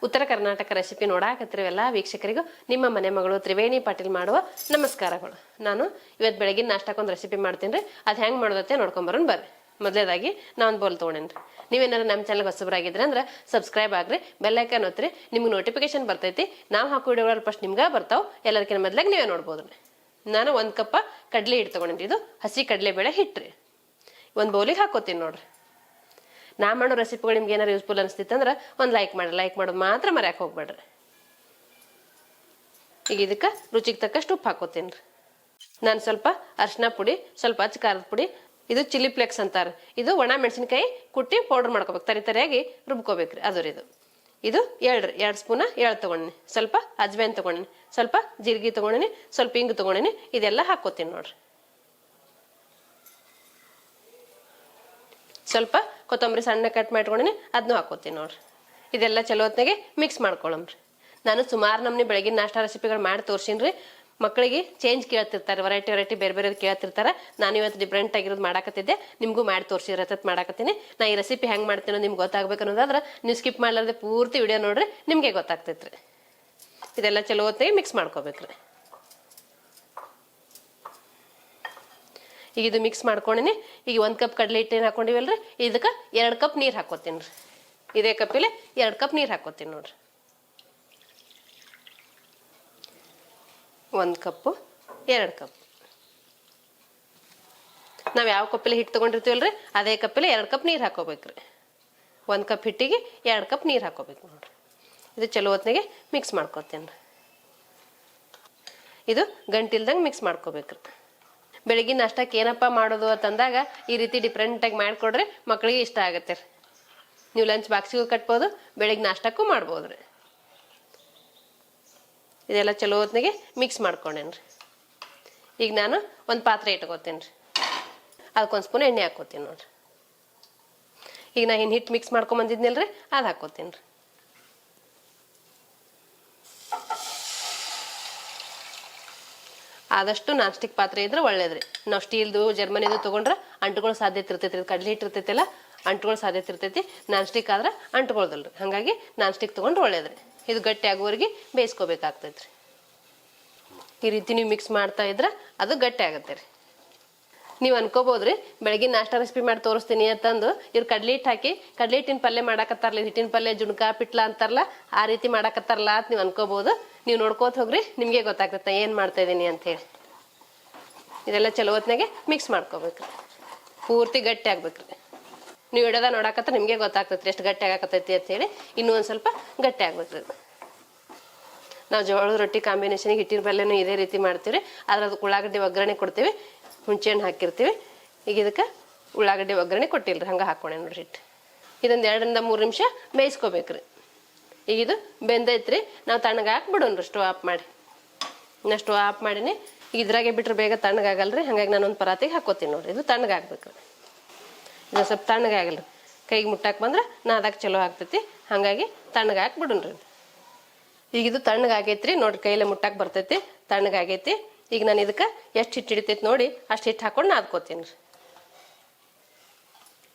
ಉತ್ತರ ಕರ್ನಾಟಕ ರೆಸಿಪಿ ನೋಡಾಕತ್ತಿರೋ ಎಲ್ಲ ವೀಕ್ಷಕರಿಗೂ ನಿಮ್ಮ ಮನೆ ಮಗಳು ತ್ರಿವೇಣಿ ಪಾಟೀಲ್ ಮಾಡುವ ನಮಸ್ಕಾರಗಳು. ನಾನು ಇವತ್ತು ಬೆಳಗಿನ ನಾಷ್ಟಕ್ಕೊಂದು ರೆಸಿಪಿ ಮಾಡ್ತೀನಿ ರೀ. ಅದು ಹೆಂಗೆ ಮಾಡೋದತ್ತೆ ನೋಡ್ಕೊಂಬರೋಣ ಬರ್ರಿ. ಮೊದಲೇದಾಗಿ ನಾ ಒಂದು ಬೋಲ್ ತೊಗೊಂಡೇನಿ. ನೀವೇನಾದ್ರು ನಮ್ಮ ಚಾನಲ್ಗೆ ಹೊಸಬರಾಗಿದ್ರೆ ಅಂದ್ರೆ ಸಬ್ಸ್ಕ್ರೈಬ್ ಆಗ್ರಿ, ಬೆಲ್ ಐಕಾನ್ ಒತ್ತಿರಿ, ನಿಮ್ಗೆ ನೋಟಿಫಿಕೇಶನ್ ಬರ್ತೈತಿ. ನಾವು ಹಾಕೋ ವಿಡಿಯೋಗಳು ಫಸ್ಟ್ ನಿಮ್ಗೆ ಬರ್ತಾವೆ, ಎಲ್ಲರಿಗಿಂತ ಮೊದಲಾಗಿ ನೀವೇ ನೋಡ್ಬೋದು ರೀ. ನಾನು 1 ಕಪ್ ಕಡಲೆ ಹಿಟ್ಟು ತೊಗೊಂಡಿನಿ. ಇದು ಹಸಿ ಕಡಲೆಬೇಳೆ ಹಿಟ್ಟು ರೀ. ಒಂದು ಬೌಲಿಗೆ ಹಾಕೋತೀನಿ ನೋಡ್ರಿ. ನಾ ಮಾಡೋ ರೆಸಿಪಿಗಳು ನಿಮ್ಗೆ ಏನಾರು ಯೂಸ್ಫುಲ್ ಅನಿಸ್ತಿತ್ತಂದ್ರೆ ಒಂದು ಲೈಕ್ ಮಾಡೋದು ಮಾತ್ರ ಮರ್ಯಾಕೆ ಹೋಗ್ಬೇಡ್ರಿ. ಈಗ ಇದಕ್ಕೆ ರುಚಿಗೆ ತಕ್ಕಷ್ಟು ಉಪ್ಪು ಹಾಕೋತೀನಿ ರೀ. ನಾನು ಸ್ವಲ್ಪ ಅರಿಶಿನ ಪುಡಿ, ಸ್ವಲ್ಪ ಅಚ್ಚ ಖಾರದ ಪುಡಿ, ಇದು ಚಿಲ್ಲಿ ಫ್ಲೇಕ್ಸ್ ಅಂತಾರೆ. ಇದು ಒಣ ಮೆಣಸಿನ್ಕಾಯಿ ಕುಟ್ಟಿ ಪೌಡರ್ ಮಾಡ್ಕೋಬೇಕು, ತರಿಯಾಗಿ ರುಬ್ಕೋಬೇಕ್ರಿ. ಅದು ರೀ ಇದು 2 ಸ್ಪೂನ ಎಳ್ಳು ತೊಗೊಂಡಿನಿ, ಸ್ವಲ್ಪ ಅಜ್ವೈನ್ ತೊಗೊಂಡಿನಿ, ಸ್ವಲ್ಪ ಜೀರಿಗೆ ತೊಗೊಂಡಿನಿ, ಸ್ವಲ್ಪ ಹಿಂಗು ತೊಗೊಂಡಿನಿ. ಇದೆಲ್ಲ ಹಾಕೋತೀನಿ ನೋಡ್ರಿ. ಸ್ವಲ್ಪ ಕೊತ್ತಂಬರಿ ಸಣ್ಣ ಕಟ್ ಮಾಡ್ಕೊಂಡಿನಿ, ಅದನ್ನೂ ಹಾಕೋತೀನಿ ನೋಡ್ರಿ. ಇದೆಲ್ಲ ಚಲೋ ಹೊತ್ನಾಗೆ ಮಿಕ್ಸ್ ಮಾಡ್ಕೊಳ್ಳಮ್ರಿ. ನಾನು ಸುಮಾರು ನಮ್ನಿ ಬೆಳಗಿನ ನಾಷ್ಟ ರೆಸಿಪಿಗಳು ಮಾಡಿ ತೋರ್ಸಿನ್ರಿ. ಮಕ್ಕಳಿಗೆ ಚೇಂಜ್ ಕೇಳ್ತಿರ್ತಾರೆ, ವೆರೈಟಿ ಬೇರೆ ಬೇರೆ ಕೇಳ್ತಿರ್ತಾರೆ. ನಾನು ಇವತ್ತು ಡಿಫ್ರೆಂಟ್ ಆಗಿರೋದು ಮಾಡಾಕತ್ತಿದ್ದೆ, ನಿಮಗೂ ಮಾಡಿ ತೋರಿಸಿರತ್ತ ಮಾಡಾಕತ್ತೀನಿ. ನಾ ಈ ರೆಸಿಪಿ ಹೆಂಗೆ ಮಾಡ್ತೀನೋ ನಿಮ್ಗೆ ಗೊತ್ತಾಗ್ಬೇಕು ಅನ್ನೋದಾದ್ರೆ ನೀವು ಸ್ಕಿಪ್ ಮಾಡಲಾರ್ದೆ ಪೂರ್ತಿ ವಿಡಿಯೋ ನೋಡ್ರಿ, ನಿಮಗೆ ಗೊತ್ತಾಗ್ತೈತ್ರಿ. ಇದೆಲ್ಲ ಚಲೋ ಹೊತ್ತಿಗೆ ಮಿಕ್ಸ್ ಮಾಡ್ಕೋಬೇಕ್ರಿ. ಈಗ ಇದು ಮಿಕ್ಸ್ ಮಾಡ್ಕೊಂಡಿನಿ. ಈಗ 1 ಕಪ್ ಕಡಲೆ ಹಿಟ್ಟು ಏನು ಹಾಕೊಂಡಿವಲ್ರಿ, ಇದಕ್ಕೆ 2 ಕಪ್ ನೀರು ಹಾಕೋತೀನಿ ರೀ. ಇದೇ ಕಪ್ಪಿಲೆ 2 ಕಪ್ ನೀರು ಹಾಕೋತೀನಿ ನೋಡ್ರಿ. 1 ಕಪ್ಪು 2 ಕಪ್. ನಾವು ಯಾವ ಕಪ್ಪಲ್ಲಿ ಹಿಟ್ಟು ತೊಗೊಂಡಿರ್ತೀವಲ್ರಿ ಅದೇ ಕಪ್ಪಲ್ಲಿ 2 ಕಪ್ ನೀರು ಹಾಕೋಬೇಕ್ರಿ. 1 ಕಪ್ ಹಿಟ್ಟಿಗೆ 2 ಕಪ್ ನೀರು ಹಾಕೋಬೇಕು ನೋಡ್ರಿ. ಇದು ಚಲೋ ಹೊತ್ನಾಗೆ ಮಿಕ್ಸ್ ಮಾಡ್ಕೊತೀನಿ ರೀ. ಇದು ಗಂಟಿಲ್ದಂಗೆ ಮಿಕ್ಸ್ ಮಾಡ್ಕೋಬೇಕ್ರಿ. ಬೆಳಗಿನ ನಾಷ್ಟಕ್ಕೆ ಏನಪ್ಪ ಮಾಡೋದು ಅಂತಂದಾಗ ಈ ರೀತಿ ಡಿಫ್ರೆಂಟಾಗಿ ಮಾಡಿಕೊಡ್ರಿ, ಮಕ್ಕಳಿಗೆ ಇಷ್ಟ ಆಗುತ್ತೆ ರೀ. ನೀವು ಲಂಚ್ ಬಾಕ್ಸಿಗೂ ಕಟ್ಬೋದು, ಬೆಳಗ್ಗೆ ನಾಷ್ಟಕ್ಕೂ ಮಾಡ್ಬೋದು ರೀ. ಇದೆಲ್ಲ ಚಲೋ ಹೊತ್ನಾಗೆ ಮಿಕ್ಸ್ ಮಾಡ್ಕೊಂಡೇನಿ ರೀ. ಈಗ ನಾನು ಒಂದು ಪಾತ್ರೆ ಇಟ್ಕೋತೀನಿ ರೀ. ಅದಕ್ಕೊಂದು ಸ್ಪೂನ್ ಎಣ್ಣೆ ಹಾಕೋತೀನಿ ನೋಡ್ರಿ. ಈಗ ನಾ ಹಿಟ್ಟು ಮಿಕ್ಸ್ ಮಾಡ್ಕೊಂಬಂದಿದ್ನಲ್ರಿ, ಅದು ಹಾಕೋತೀನಿ ರೀ. ಆದಷ್ಟು ನಾನ್ ಸ್ಟಿಕ್ ಪಾತ್ರೆ ಇದ್ರೆ ಒಳ್ಳೇದ್ರಿ. ನಾವು ಸ್ಟೀಲ್ದು ಜರ್ಮನಿದು ತೊಗೊಂಡ್ರೆ ಅಂಟ್ಕೊಳ್ಳೋ ಸಾಧ್ಯತೆ ಇರ್ತೈತಿ. ಕಡಲೆ ಹಿಟ್ಟು ಇರ್ತೈತಿಲ್ಲ, ಅಂಟ್ಕೊಳ್ಳೋ ಸಾಧ್ಯತೆ ಇರ್ತೈತಿ. ನಾನ್ ಸ್ಟಿಕ್ ಆದ್ರೆ ಅಂಟ್ಕೊಳ್ದಲ್ರಿ. ಹಾಗಾಗಿ ನಾನ್ ಸ್ಟಿಕ್ ತೊಗೊಂಡ್ರೆ ಒಳ್ಳೇದ್ರಿ. ಇದು ಗಟ್ಟಿ ಆಗೋವರೆಗೆ ಬೇಯಿಸ್ಕೋಬೇಕಾಗ್ತೈತ್ರಿ. ಈ ರೀತಿ ನೀವು ಮಿಕ್ಸ್ ಮಾಡ್ತಾ ಇದ್ರೆ ಅದು ಗಟ್ಟಿ ಆಗುತ್ತೆ ರೀ. ನೀವು ಅನ್ಕೋಬೋದ್ರಿ ಬೆಳಗಿನ ನಾಷ್ಟ ರೆಸಿಪಿ ಮಾಡಿ ತೋರಿಸ್ತೀನಿ ಅಂತಂದು ಇವ್ರು ಕಡ್ಲೆ ಹಿಟ್ಟು ಹಾಕಿ ಕಡ್ಲೆ ಹಿಟ್ಟಿನ ಪಲ್ಯ ಮಾಡಾಕತ್ತಾರಲ್ಲ, ಹಿಟ್ಟಿನ ಪಲ್ಯ ಜುಣ್ಕ ಪಿಟ್ಲ ಅಂತಾರಲ್ಲ, ಆ ರೀತಿ ಮಾಡಾಕತ್ತಾರಲ್ಲ ಅಂತ ನೀವು ಅನ್ಕೋಬಹುದು. ನೀವು ನೋಡ್ಕೋತ ಹೋಗ್ರಿ, ನಿಮಗೆ ಗೊತ್ತಾಗ್ತೈತೆ ಏನು ಮಾಡ್ತಾ ಇದ್ದೀನಿ ಅಂತೇಳಿ. ಇದೆಲ್ಲ ಚಲೋ ಹೊತ್ನಾಗೆ ಮಿಕ್ಸ್ ಮಾಡ್ಕೋಬೇಕ್ರಿ. ಪೂರ್ತಿ ಗಟ್ಟಿ ಆಗ್ಬೇಕ್ರಿ. ನೀವು ಇಡೋದ ನೋಡಾಕತ್ತ ನಿಮಗೆ ಗೊತ್ತಾಗ್ತೈತ್ರಿ ಎಷ್ಟು ಗಟ್ಟಿ ಆಗಾಕತ್ತೈತಿ ಅಂತೇಳಿ. ಇನ್ನೂ ಒಂದು ಸ್ವಲ್ಪ ಗಟ್ಟಿ ಆಗ್ಬೇಕ್ರಿ. ನಾವು ಜೋಳದ ರೊಟ್ಟಿ ಕಾಂಬಿನೇಷನ್ಗೆ ಹಿಟ್ಟಿನ ಪಲ್ಯನೂ ಇದೇ ರೀತಿ ಮಾಡ್ತೀವಿ. ಆದ್ರೆ ಅದಕ್ಕೆ ಉಳ್ಳಾಗಡ್ಡಿ ಒಗ್ಗರಣೆ ಕೊಡ್ತೀವಿ, ಹುಣಸೆಹಣ್ಣು ಹಾಕಿರ್ತೀವಿ. ಈಗ ಇದಕ್ಕೆ ಉಳ್ಳಾಗಡ್ಡಿ ಒಗ್ಗರಣೆ ಕೊಟ್ಟಿಲ್ರಿ, ಹಂಗೆ ಹಾಕೊಂಡೆ ನೋಡ್ರಿ ಹಿಟ್ಟು. ಇದೊಂದು 2 ರಿಂದ 3 ನಿಮಿಷ ಬೇಯಿಸ್ಕೋಬೇಕ್ರಿ. ಈಗ ಇದು ಬೆಂದೈತ್ರಿ, ನಾವು ತಣ್ಣಗೆ ಹಾಕ್ಬಿಡೋಣ್ರಿ. ಸ್ಟವ್ ಆಫ್ ಮಾಡಿ. ನಾ ಸ್ಟವ್ ಆಫ್ ಮಾಡೀನಿ. ಈಗ ಇದ್ರಾಗೆ ಬಿಟ್ರೆ ಬೇಗ ತಣ್ಣಗಾಗಲ್ರಿ, ಹಾಗಾಗಿ ನಾನೊಂದು ಪರಾತಿಗೆ ಹಾಕೋತೀನಿ ನೋಡ್ರಿ. ಇದು ತಣ್ಣಗಾಗ್ಬೇಕ್ರಿ. ಇದು ಸ್ವಲ್ಪ ತಣ್ಣಗಾಗಲ್ರಿ, ಕೈಗೆ ಮುಟ್ಟಾಕ್ ಬಂದ್ರೆ ನಾದಾಕ ಚಲೋ ಆಗ್ತೈತಿ. ಹಾಗಾಗಿ ತಣ್ಣಗೆ ಹಾಕ್ಬಿಡೋಣ್ರಿ. ಈಗ ಇದು ತಣ್ಣಗಾಗೈತ್ರಿ ನೋಡ್ರಿ, ಕೈಲೇ ಮುಟ್ಟಾಕ್ ಬರ್ತೈತಿ. ತಣ್ಣಗಾಗೈತಿ. ಈಗ ನಾನು ಇದಕ್ಕೆ ಎಷ್ಟು ಹಿಟ್ಟು ಹಿಡಿತೈತಿ ನೋಡಿ ಅಷ್ಟು ಹಿಟ್ಟು ಹಾಕೊಂಡು ನಾದ್ಕೋತೀನಿ ರೀ.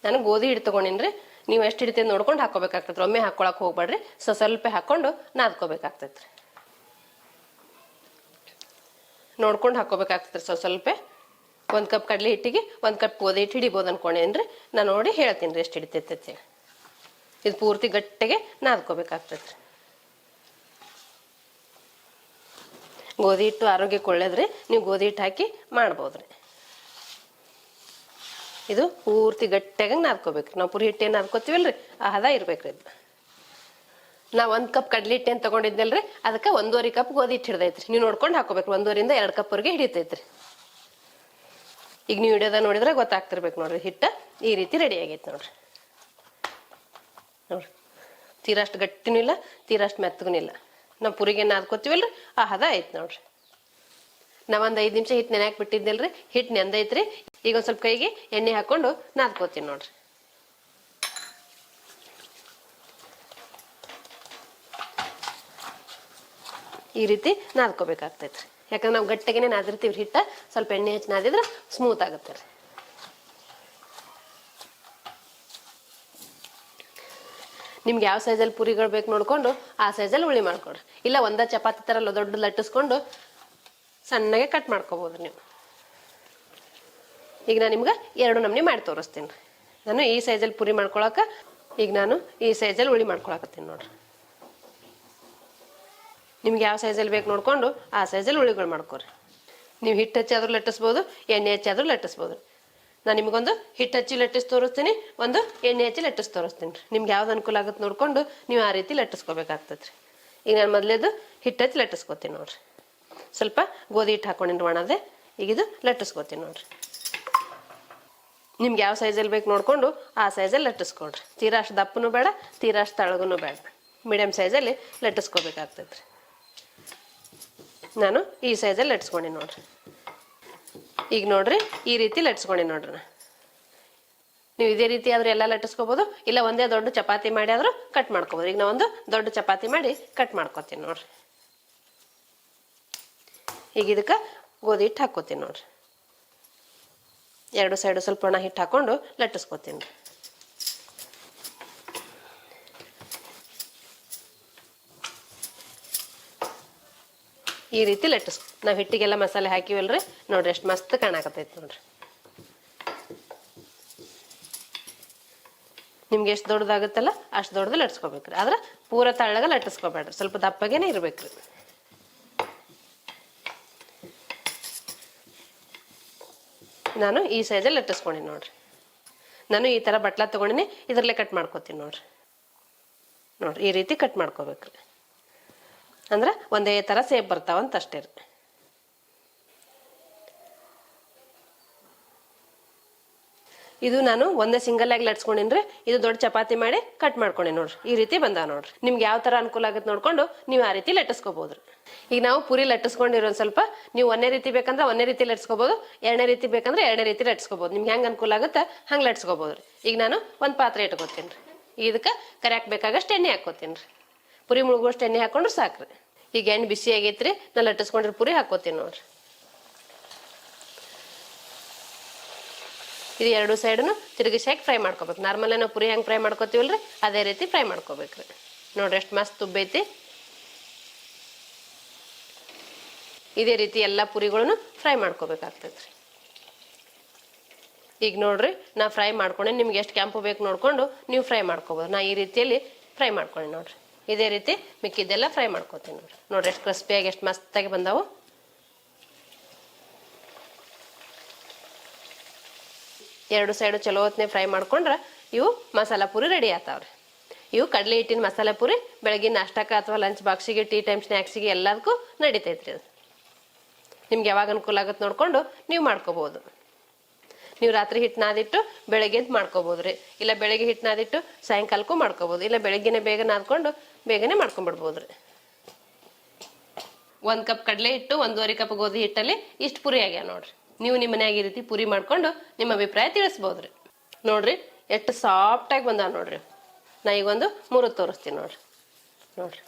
ನಾನು ಗೋಧಿ ಹಿಟ್ಟು ತೊಗೊಂಡಿನಿ ರೀ. ನೀವು ಎಷ್ಟು ಹಿಡಿತೈತಿ ನೋಡ್ಕೊಂಡು ಹಾಕೋಬೇಕಾಗ್ತೈತ್ರಿ. ಒಮ್ಮೆ ಹಾಕೊಳಕ್ಕೆ ಹೋಗ್ಬೇಡ್ರಿ, ಸ್ವಲ್ಪ ಹಾಕೊಂಡು ನಾದ್ಕೋಬೇಕಾಗ್ತೈತ್ರಿ. ನೋಡ್ಕೊಂಡು ಹಾಕೋಬೇಕಾಗ್ತೈತ್ರಿ ಸ್ವಲ್ಪ. 1 ಕಪ್ ಕಡಲೆ ಹಿಟ್ಟಿಗೆ 1 ಕಪ್ ಗೋಧಿ ಹಿಟ್ಟು ಹಿಡಿಬೋದು ಅನ್ಕೊಂಡೇನಿ ರೀ. ನಾನು ನೋಡಿ ಹೇಳ್ತೀನಿ ರೀ ಎಷ್ಟು ಹಿಡಿತೈತಿ. ಇದು ಪೂರ್ತಿ ಗಟ್ಟಿಗೆ ನಾದ್ಕೋಬೇಕಾಗ್ತೈತ್ರಿ. ಗೋಧಿ ಹಿಟ್ಟು ಆರೋಗ್ಯಕ್ಕೆ ಒಳ್ಳೇದ್ರಿ. ನೀವು ಗೋಧಿ ಹಿಟ್ಟು ಹಾಕಿ ಮಾಡ್ಬೋದ್ರಿ. ಇದು ಪೂರ್ತಿ ಗಟ್ಟಿಯಾಗಿ ನಾದ್ಕೋಬೇಕ್ರಿ. ನಾವು ಪುರಿ ಹಿಟ್ಟು ಏನು ನಾದ್ಕೋತೀವಲ್ರಿ ಆ ಹದ ಇರ್ಬೇಕ್ರಿ. ಇದು ನಾವು 1 ಕಪ್ ಕಡಲೆ ಹಿಟ್ಟು ಏನು ತೊಗೊಂಡಿದ್ದಲ್ರಿ, ಅದಕ್ಕೆ 1.5 ಕಪ್ ಗೋಧಿ ಹಿಟ್ಟು ಹಿಡ್ದೈತ್ರಿ. ನೀವು ನೋಡ್ಕೊಂಡು ಹಾಕೋಬೇಕ್ರಿ. 1.5 ರಿಂದ 2 ಕಪ್ವರೆಗೆ ಹಿಡಿತೈತ್ರಿ. ಈಗ ನೀವು ಹಿಡಿಯೋದ ನೋಡಿದ್ರೆ ಗೊತ್ತಾಗ್ತಿರ್ಬೇಕು ನೋಡ್ರಿ. ಹಿಟ್ಟು ಈ ರೀತಿ ರೆಡಿ ಆಗೈತೆ ನೋಡ್ರಿ. ನೋಡ್ರಿ, ತೀರಷ್ಟು ಗಟ್ಟಿನೂ ಇಲ್ಲ, ತೀರಷ್ಟು ಮೆತ್ತಗೂ ಇಲ್ಲ. ನಾವು ಪುರಿಗೆ ನಾದ್ಕೋತೀವಲ್ರಿ ಆ ಹದ ಐತೆ ನೋಡ್ರಿ. ನಾವೊಂದು 5 ನಿಮಿಷ ಹಿಟ್ಟು ನೆನೆಯಾಕೆ ಬಿಟ್ಟಿದ್ದಲ್ರಿ, ಹಿಟ್ಟು ನೆಂದೈತ್ರಿ. ಈಗ ಒಂದು ಸ್ವಲ್ಪ ಕೈಗೆ ಎಣ್ಣೆ ಹಾಕೊಂಡು ನಾದ್ಕೋತೀನಿ ನೋಡ್ರಿ. ಈ ರೀತಿ ನಾದ್ಕೋಬೇಕಾಗ್ತೈತ್ರಿ. ಯಾಕಂದ್ರೆ ನಾವು ಗಟ್ಟಿಗೆ ನಾದಿರ್ತೀವಿ ಹಿಟ್ಟ, ಸ್ವಲ್ಪ ಎಣ್ಣೆ ಹಚ್ಚಿ ನಾದಿದ್ರೆ ಸ್ಮೂತ್ ಆಗುತ್ತೆ ರೀ. ನಿಮ್ಗೆ ಯಾವ ಸೈಜಲ್ಲಿ ಪುರಿಗಳು ಬೇಕು ನೋಡ್ಕೊಂಡು ಆ ಸೈಜಲ್ಲಿ ಉಳ್ಳಿ ಮಾಡ್ಕೊಡ್ರಿ. ಇಲ್ಲ ಒಂದೇ ಚಪಾತಿ ಥರ ದೊಡ್ಡ ಲಟ್ಟಿಸ್ಕೊಂಡು ಸಣ್ಣಗೆ ಕಟ್ ಮಾಡ್ಕೋಬೋದು ನೀವು. ಈಗ ನಾನು ನಿಮ್ಗೆ 2 ನಮೂನಿ ಮಾಡಿ ತೋರಿಸ್ತೀನಿ. ನಾನು ಈ ಸೈಜಲ್ಲಿ ಪುರಿ ಮಾಡ್ಕೊಳಕ್ಕೆ ಈಗ ನಾನು ಈ ಸೈಜಲ್ಲಿ ಉಳ್ಳಿ ಮಾಡ್ಕೊಳಕತ್ತೀನಿ ನೋಡ್ರಿ. ನಿಮ್ಗೆ ಯಾವ ಸೈಜಲ್ಲಿ ಬೇಕು ನೋಡ್ಕೊಂಡು ಆ ಸೈಜಲ್ಲಿ ಉಳ್ಳಿಗಳು ಮಾಡ್ಕೊರಿ. ನೀವು ಹಿಟ್ಟು ಹಚ್ಚಾದ್ರೂ ಲಟ್ಟಿಸ್ಬೋದು, ಎಣ್ಣೆ ಹಚ್ಚಾದ್ರೂ ಲಟ್ಟಿಸ್ಬೋದು. ನಾನು ನಿಮಗೊಂದು ಹಿಟ್ಟು ಹಚ್ಚಿ ಲಟ್ಟಿಸಿ ತೋರಿಸ್ತೀನಿ, ಒಂದು ಎಣ್ಣೆ ಹಚ್ಚಿ ಲಟ್ಟಿಸಿ ತೋರಿಸ್ತೀನಿ ರೀ. ನಿಮ್ಗೆ ಯಾವ್ದು ಅನುಕೂಲ ಆಗುತ್ತೆ ನೋಡ್ಕೊಂಡು ನೀವು ಆ ರೀತಿ ಲಟ್ಟಿಸ್ಕೋಬೇಕಾಗ್ತದೆ ರೀ. ಈಗ ನಾನು ಮೊದಲೇದು ಹಿಟ್ಟು ಹಚ್ಚಿ ಲಟ್ಟಿಸ್ಕೊತೀನಿ ನೋಡ್ರಿ. ಸ್ವಲ್ಪ ಗೋಧಿ ಹಿಟ್ಟು ಹಾಕೊಂಡಿನಿ ಒಣದೆ. ಈಗ ಇದು ಲಟ್ಟಿಸ್ಕೊತೀನಿ ನೋಡ್ರಿ. ನಿಮ್ಗೆ ಯಾವ ಸೈಜಲ್ಲಿ ಬೇಕು ನೋಡ್ಕೊಂಡು ಆ ಸೈಜಲ್ಲಿ ಲಟ್ಟಿಸ್ಕೊಡ್ರಿ. ತೀರಾ ಅಷ್ಟು ದಪ್ಪನೂ ಬೇಡ, ತೀರಾ ಅಷ್ಟು ತಳಗೂ ಬೇಡ, ಮೀಡಿಯಮ್ ಸೈಜಲ್ಲಿ ಲಟ್ಟಿಸ್ಕೋಬೇಕಾಗ್ತದೆ ರೀ. ನಾನು ಈ ಸೈಜಲ್ಲಿ ಲಟ್ಸ್ಕೊಂಡಿ ನೋಡ್ರಿ. ಈಗ ನೋಡ್ರಿ ಈ ರೀತಿ ಲಟ್ಸ್ಕೊಂಡಿ ನೋಡ್ರಿ. ನೀವು ಇದೇ ರೀತಿ ಆದ್ರೂ ಎಲ್ಲ ಲಟ್ಟಿಸ್ಕೋಬೋದು, ಇಲ್ಲ ಒಂದೇ ದೊಡ್ಡ ಚಪಾತಿ ಮಾಡಿ ಆದ್ರೂ ಕಟ್ ಮಾಡ್ಕೋಬೋದು. ಈಗ ನಾವು ಒಂದು ದೊಡ್ಡ ಚಪಾತಿ ಮಾಡಿ ಕಟ್ ಮಾಡ್ಕೊತೀನಿ ನೋಡ್ರಿ. ಈಗ ಇದಕ್ಕೆ ಗೋಧಿ ಹಿಟ್ಟು ಹಾಕೋತೀನಿ ನೋಡ್ರಿ. 2 ಸೈಡು ಸ್ವಲ್ಪ ಒಣ ಹಿಟ್ಟು ಹಾಕೊಂಡು ಲಟ್ಟಿಸ್ಕೊತೀನಿ ರೀ. ಈ ರೀತಿ ಲಟ್ಟಿಸ್ಕೊ. ನಾವು ಹಿಟ್ಟಿಗೆಲ್ಲ ಮಸಾಲೆ ಹಾಕಿವಲ್ರಿ, ನೋಡ್ರಿ ಎಷ್ಟು ಮಸ್ತ್ ಕಾಣಕತ್ತೈತಿ ನೋಡ್ರಿ. ನಿಮ್ಗೆ ಎಷ್ಟು ದೊಡ್ಡದಾಗುತ್ತಲ್ಲ ಅಷ್ಟು ದೊಡ್ಡದು ಲಟ್ಸ್ಕೊಬೇಕ್ರಿ. ಆದ್ರೆ ಪೂರ ತಳ್ಳಗ ಲಟ್ಟಿಸ್ಕೊಬೇಡ್ರಿ, ಸ್ವಲ್ಪ ದಪ್ಪಗೇನೆ ಇರ್ಬೇಕ್ರಿ. ನಾನು ಈ ಸೈಜಲ್ಲಿ ಲಟ್ಟಿಸ್ಕೊಂಡಿ ನೋಡ್ರಿ. ನಾನು ಈ ಥರ ಬಟ್ಲ ತೊಗೊಂಡಿನಿ, ಇದರಲ್ಲೇ ಕಟ್ ಮಾಡ್ಕೊತೀನಿ ನೋಡ್ರಿ. ನೋಡ್ರಿ ಈ ರೀತಿ ಕಟ್ ಮಾಡ್ಕೋಬೇಕ್ರಿ. ಅಂದ್ರೆ ಒಂದೇ ಥರ ಸೇಪ್ ಬರ್ತಾವಂತ ಅಷ್ಟೇ ರೀ. ಇದು ನಾನು ಒಂದೇ ಸಿಂಗಲ್ ಆಗಿ ಲಟ್ಸ್ಕೊಂಡಿನ್ರಿ. ಇದು ದೊಡ್ಡ ಚಪಾತಿ ಮಾಡಿ ಕಟ್ ಮಾಡ್ಕೊಂಡಿ ನೋಡ್ರಿ. ಈ ರೀತಿ ಬಂದಾವ ನೋಡ್ರಿ. ನಿಮ್ಗೆ ಯಾವ ಥರ ಅನುಕೂಲ ಆಗುತ್ತೆ ನೋಡ್ಕೊಂಡು ನೀವು ಆ ರೀತಿ ಲಟ್ಟಿಸ್ಕೋಬೋದ್ರಿ. ಈಗ ನಾವು ಪುರಿ ಲಟ್ಟಿಸ್ಕೊಂಡಿರೋ ಸ್ವಲ್ಪ ನೀವು ಒಂದೇ ರೀತಿ ಬೇಕಂದ್ರೆ ಒಂದೇ ರೀತಿ ಲಟ್ಸ್ಕೋಬೋದು, ಎರಡನೇ ರೀತಿ ಬೇಕಂದ್ರೆ ಎರಡನೇ ರೀತಿ ಲಟ್ಸ್ಕೋಬೋದು. ನಿಮ್ಗೆ ಹೆಂಗೆ ಅನುಕೂಲ ಆಗುತ್ತೆ ಹಂಗೆ ಲಟ್ಸ್ಕೋಬೋದ್ರಿ. ಈಗ ನಾನು ಒಂದು ಪಾತ್ರೆ ಇಟ್ಕೋತೀನಿ ರೀ. ಇದಕ್ಕೆ ಕರಿಯಾಕ್ ಬೇಕಾಗಷ್ಟು ಎಣ್ಣೆ ಹಾಕೋತೀನಿ ರೀ. ಪುರಿ ಮುಳುಗುವಷ್ಟು ಎಣ್ಣೆ ಹಾಕೊಂಡ್ರೆ ಸಾಕ್ರಿ. ಈಗ ಎಣ್ಣೆ ಬಿಸಿ ಆಗೈತ್ರಿ, ನಾನು ಲಟ್ಟಿಸ್ಕೊಂಡ್ರೆ ಪುರಿ ಹಾಕೋತೀನಿ ನೋಡ್ರಿ. ಇದು 2 ಸೈಡನ್ನು ತಿರುಗಿಸಿ ಹಾಕಿ ಫ್ರೈ ಮಾಡ್ಕೋಬೇಕು. ನಾರ್ಮಲ್ ನಾವು ಪುರಿ ಹೆಂಗೆ ಫ್ರೈ ಮಾಡ್ಕೋತೀವಲ್ರಿ ಅದೇ ರೀತಿ ಫ್ರೈ ಮಾಡ್ಕೋಬೇಕ್ರಿ. ನೋಡ್ರಿ ಎಷ್ಟು ಮಸ್ತ್ ಉಬ್ಬೈತಿ. ಇದೇ ರೀತಿ ಎಲ್ಲ ಪುರಿಗಳನ್ನು ಫ್ರೈ ಮಾಡ್ಕೋಬೇಕಾಗ್ತೈತ್ರಿ. ಈಗ ನೋಡ್ರಿ ನಾ ಫ್ರೈ ಮಾಡ್ಕೊಂಡೆ. ನಿಮ್ಗೆ ಎಷ್ಟು ಕೆಂಪು ಬೇಕು ನೋಡ್ಕೊಂಡು ನೀವು ಫ್ರೈ ಮಾಡ್ಕೋಬೋದು. ನಾ ಈ ರೀತಿಯಲ್ಲಿ ಫ್ರೈ ಮಾಡ್ಕೊಂಡೆ ನೋಡ್ರಿ. ಇದೇ ರೀತಿ ಮಿಕ್ಕಿದ್ದೆಲ್ಲ ಫ್ರೈ ಮಾಡ್ಕೋತೀನಿ ನೋಡ್ರಿ. ನೋಡ್ರಿ ಎಷ್ಟು ಕ್ರಿಸ್ಪಿಯಾಗಿ ಎಷ್ಟು ಮಸ್ತಾಗಿ ಬಂದಾವು. ಎರಡು ಸೈಡು ಚಲೋ ಹೊತ್ನೆ ಫ್ರೈ ಮಾಡ್ಕೊಂಡ್ರೆ ಇವು ಮಸಾಲ ಪುರಿ ರೆಡಿ ಆಗ್ತಾವ್ರಿ. ಇವು ಕಡಲೆ ಹಿಟ್ಟಿನ ಮಸಾಲೆ ಪುರಿ ಬೆಳಗಿನ ನಾಷ್ಟಕ್ಕೆ ಅಥವಾ ಲಂಚ್ ಬಾಕ್ಸಿಗೆ, ಟೀ ಟೈಮ್ ಸ್ನ್ಯಾಕ್ಸಿಗೆ ಎಲ್ಲದಕ್ಕೂ ನಡಿತೈತ್ರಿ ಅದು. ನಿಮ್ಗೆ ಯಾವಾಗ ಅನುಕೂಲ ಆಗುತ್ತೆ ನೋಡ್ಕೊಂಡು ನೀವು ಮಾಡ್ಕೋಬೋದು. ನೀವು ರಾತ್ರಿ ಹಿಟ್ಟು ನಾದಿಟ್ಟು ಬೆಳಗ್ಗೆ ಮಾಡ್ಕೋಬೋದ್ರಿ. ಇಲ್ಲ ಬೆಳಗ್ಗೆ ಹಿಟ್ಟು ನಾದಿಟ್ಟು ಸಾಯಂಕಾಲಕ್ಕೂ ಮಾಡ್ಕೋಬೋದು. ಇಲ್ಲ ಬೆಳಗ್ಗೆನೆ ಬೇಗ ನಾದ್ಕೊಂಡು ಬೇಗನೆ ಮಾಡ್ಕೊಂಡ್ಬಿಡ್ಬೋದ್ರಿ. 1 ಕಪ್ ಕಡಲೆ ಹಿಟ್ಟು 1.5 ಕಪ್ ಗೋಧಿ ಹಿಟ್ಟಲ್ಲಿ ಇಷ್ಟು ಪುರಿ ಆಗ್ಯಾವ ನೋಡ್ರಿ. ನೀವು ನಿಮ್ಮ ಮನ್ಯಾಗ ಈ ರೀತಿ ಪುರಿ ಮಾಡ್ಕೊಂಡು ನಿಮ್ಮ ಅಭಿಪ್ರಾಯ ತಿಳಿಸ್ಬೋದ್ರಿ. ನೋಡ್ರಿ ಎಷ್ಟು ಸಾಫ್ಟಾಗಿ ಬಂದಾವ ನೋಡ್ರಿ. ನಾ ಈಗ ಒಂದು 3 ತೋರಿಸ್ತೀನಿ ನೋಡ್ರಿ. ನೋಡ್ರಿ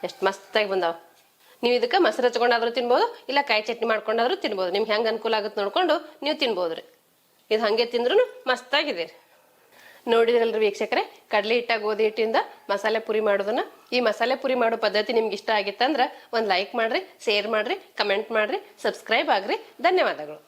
ಎಷ್ಟು ಮಸ್ತಾಗಿ ಬಂದಾವ. ನೀವು ಇದಕ್ಕೆ ಮೊಸರು ಹಚ್ಕೊಂಡಾದ್ರೂ ತಿನ್ಬೋದು, ಇಲ್ಲ ಕಾಯಿ ಚಟ್ನಿ ಮಾಡ್ಕೊಂಡಾದ್ರೂ ತಿನ್ಬೋದು. ನಿಮ್ಗೆ ಹೆಂಗೆ ಅನುಕೂಲ ಆಗುತ್ತೆ ನೋಡ್ಕೊಂಡು ನೀವು ತಿನ್ಬೋದ್ರಿ. ಇದು ಹಾಗೆ ತಿಂದ್ರೂ ಮಸ್ತಾಗಿದೆ. ನೋಡಿದ್ರಲ್ರಿ ವೀಕ್ಷಕರೇ, ಕಡಲೆ ಹಿಟ್ಟ ಗೋಧಿ ಹಿಟ್ಟಿಂದ ಮಸಾಲೆ ಪುರಿ ಮಾಡೋದನ್ನ. ಈ ಮಸಾಲೆ ಪುರಿ ಮಾಡೋ ಪದ್ಧತಿ ನಿಮ್ಗೆ ಇಷ್ಟ ಆಗಿತ್ತಂದ್ರೆ ಒಂದು ಲೈಕ್ ಮಾಡ್ರಿ, ಶೇರ್ ಮಾಡ್ರಿ, ಕಮೆಂಟ್ ಮಾಡ್ರಿ, ಸಬ್ಸ್ಕ್ರೈಬ್ ಆಗ್ರಿ. ಧನ್ಯವಾದಗಳು.